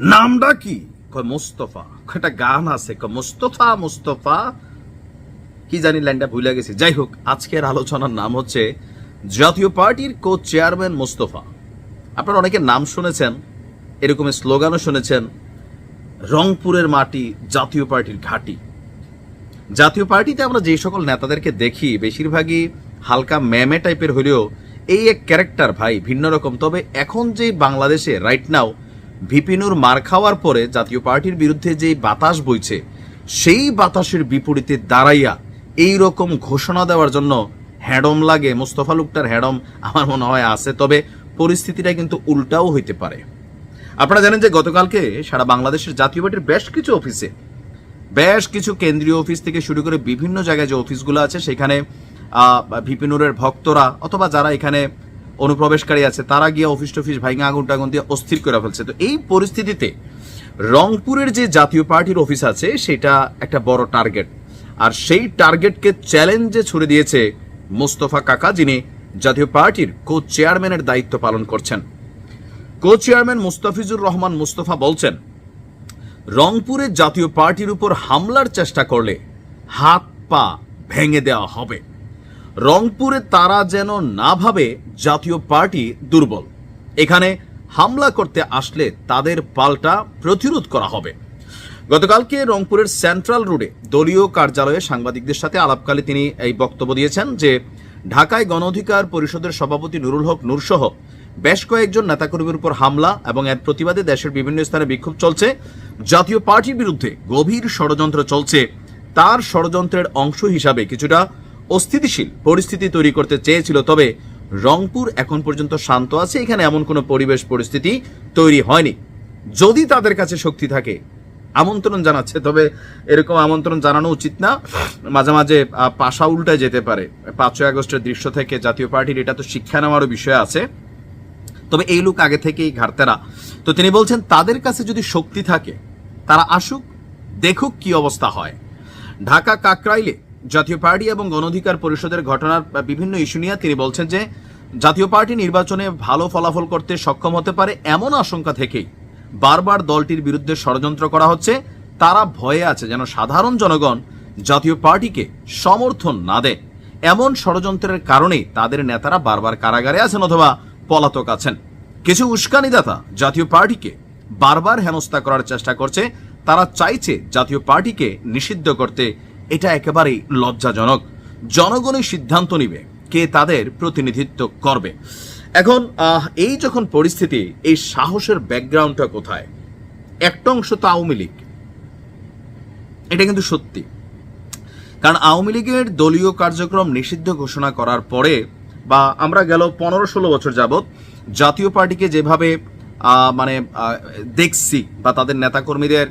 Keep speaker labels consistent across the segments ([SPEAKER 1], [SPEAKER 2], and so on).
[SPEAKER 1] নামটা কি? কয় মোস্তফা। একটা গান আছে, কয় মোস্তফা মোস্তফা কি জানি, লাইনটা ভুলে গেছি। যাই হোক, আজকের আলোচনার নাম হচ্ছে জাতীয় পার্টির কো চেয়ারম্যান মোস্তফা। আপনারা অনেকে নাম শুনেছেন, এরকম স্লোগানও শুনেছেন, রংপুরের মাটি জাতীয় পার্টির ঘাঁটি। জাতীয় পার্টিতে আমরা যে সকল নেতাদেরকে দেখি বেশিরভাগই হালকা ম্যামে টাইপের হলেও এই এক ক্যারেক্টার ভাই ভিন্ন রকম। তবে এখন যে বাংলাদেশে রাইট নাও ভিপিনুর মার খাওয়ার পরে জাতীয় পার্টির বিরুদ্ধে যে বাতাস বইছে, সেই বাতাসের বিপরীতে দাঁড়াইয়া এই রকম ঘোষণা দেওয়ার জন্য হ্যাডম লাগে। মোস্তফা লোকটার হ্যাডম আমার মনে হয় আছে, তবে পরিস্থিতিটা কিন্তু উল্টাও হইতে পারে। আপনারা জানেন যে গতকালকে সারা বাংলাদেশের জাতীয় পার্টির বেশ কিছু অফিসে, বেশ কিছু কেন্দ্রীয় অফিস থেকে শুরু করে বিভিন্ন জায়গায় যে অফিসগুলো আছে সেখানে ভিপিনুরের ভক্তরা অথবা যারা এখানে অনুপ্রবেশকারী আছে তারা গিয়ে অফিস টফিস ভাইঙা আগুন টাগুন দিয়ে অস্থির করে ফেলছে। তো এই পরিস্থিতিতে রংপুরের যে জাতীয় পার্টির অফিস আছে সেটা একটা বড় টার্গেট, আর সেই টার্গেটকে চ্যালেঞ্জে ছুড়ে দিয়েছে মোস্তফা কাকা, যিনি জাতীয় পার্টির কো চেয়ারম্যানের দায়িত্ব পালন করছেন। কো চেয়ারম্যান মুস্তাফিজুর রহমান মুস্তফা বলছেন, রংপুরের জাতীয় পার্টির উপর হামলার চেষ্টা করলে হাত পা ভেঙে দেওয়া হবে। রংপুরে তারা যেন না ভাবে জাতীয় পার্টি দুর্বল, এখানে হামলা করতে আসলে তাদের পাল্টা প্রতিরোধ করা হবে। গতকালকে রংপুরের সেন্ট্রাল রোডে দলীয় কার্যালয়ে সাংবাদিকদের সাথে আলাপকালে তিনি এই বক্তব্য দিয়েছেন যে ঢাকায় গণ অধিকার পরিষদের সভাপতি নুরুল হক নূরসহ বেশ কয়েকজন নেতাকর্মীর উপর হামলা এবং এর প্রতিবাদে দেশের বিভিন্ন স্থানে বিক্ষোভ চলছে। জাতীয় পার্টির বিরুদ্ধে গভীর ষড়যন্ত্র চলছে। তার ষড়যন্ত্রের অংশ হিসাবে কিছুটা অস্থিতিশীল পরিস্থিতি তৈরি করতে চেয়েছিল, তবে রংপুর এখন পর্যন্ত শান্ত আছে, এখানে এমন কোনো পরিবেশ পরিস্থিতি তৈরি হয়নি। যদি তাদের কাছে শক্তি থাকে আমন্ত্রণ জানাচ্ছে, তবে এরকম আমন্ত্রণ জানানো উচিত না, মাঝে মাঝে পাশা উল্টায় যেতে পারে। 5ই আগস্টের দৃশ্য থেকে জাতীয় পার্টির এটা তো শিক্ষা নেওয়ারও বিষয় আছে। তবে এই লোক আগে থেকেই ঘাটতেরা। তো তিনি বলছেন তাদের কাছে যদি শক্তি থাকে তারা আসুক, দেখুক কি অবস্থা হয়। ঢাকা কাকরাইলে জাতীয় পার্টি এবং গণ অধিকার পরিষদের ঘটনার বিভিন্ন ইস্যু নিয়ে তিনি বলছেন যে জাতীয় পার্টি নির্বাচনে ভালো ফলাফল করতে সক্ষম হতে পারে এমন আশঙ্কা থেকেই বারবার দলটির বিরুদ্ধে ষড়যন্ত্র করা হচ্ছে। তারা ভয়ে আছে যেন সাধারণ জনগণ জাতীয় পার্টিকে সমর্থন না দেয়। এমন ষড়যন্ত্রের কারণেই তাদের নেতারা বারবার কারাগারে আছেন অথবা পলাতক আছেন। কিছু উস্কানিদাতা জাতীয় পার্টিকে বারবার হেনস্থা করার চেষ্টা করছে। তারা চাইছে জাতীয় পার্টিকে নিষিদ্ধ করতে। এটা একেবারেই লজ্জাজনক। জনগণই সিদ্ধান্ত নিবে কে তাদের প্রতিনিধিত্ব করবে। এখন এই যখন পরিস্থিতি, এই সাহসের ব্যাকগ্রাউন্ডটা কোথায়? একটা অংশ তো আওয়ামী লীগ, এটা কিন্তু সত্যি। কারণ আওয়ামী লীগের দলীয় কার্যক্রম নিষিদ্ধ ঘোষণা করার পরে বা আমরা গেল 15-16 বছর যাবৎ জাতীয় পার্টিকে যেভাবে দেখছি বা তাদের নেতাকর্মীদের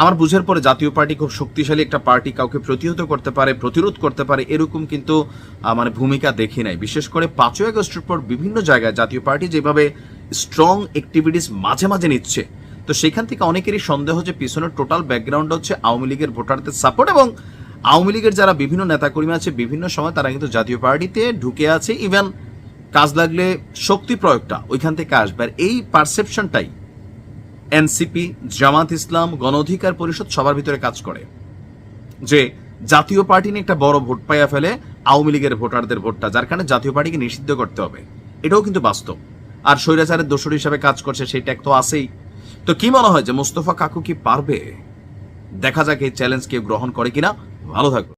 [SPEAKER 1] আমার বুঝার পরে জাতীয় পার্টি খুব শক্তিশালী একটা পার্টি, কাউকে প্রতিহত করতে পারে, প্রতিরোধ করতে পারে, এরকম কিন্তু ভূমিকা দেখি নাই। বিশেষ করে 5ই আগস্টের পর বিভিন্ন জায়গায় জাতীয় পার্টি যেভাবে স্ট্রং অ্যাক্টিভিটিস মাঝে মাঝে নিচ্ছে, তো সেখান থেকে অনেকেরই সন্দেহ যে পিছনের টোটাল ব্যাকগ্রাউন্ড হচ্ছে আওয়ামী লীগের ভোটারদের সাপোর্ট, এবং আওয়ামী লীগের যারা বিভিন্ন নেতাকর্মী আছে বিভিন্ন সময় তারা কিন্তু জাতীয় পার্টিতে ঢুকে আছে। ইভেন কাজ লাগলে শক্তি প্রয়োগটা ওইখান থেকে আসবে। আর এই পারসেপশনটাই এনসিপি, জামাত ইসলাম, গণ অধিকার পরিষদ সবার ভিতরে কাজ করে যে জাতীয় পার্টি নিয়ে একটা বড় ভোট পাইয়া ফেলে আওয়ামী লীগের ভোটারদের ভোটটা, যার কারণে জাতীয় পার্টিকে নিষিদ্ধ করতে হবে। এটাও কিন্তু বাস্তব। আর স্বৈরাচারের দোসর হিসাবে কাজ করছে সেই ট্যাগ তো আছেই। তো কি মনে হয় যে মোস্তফা কাকু কি পারবে? দেখা যাক এই চ্যালেঞ্জ কেউ গ্রহণ করে কিনা। ভালো থাকবে।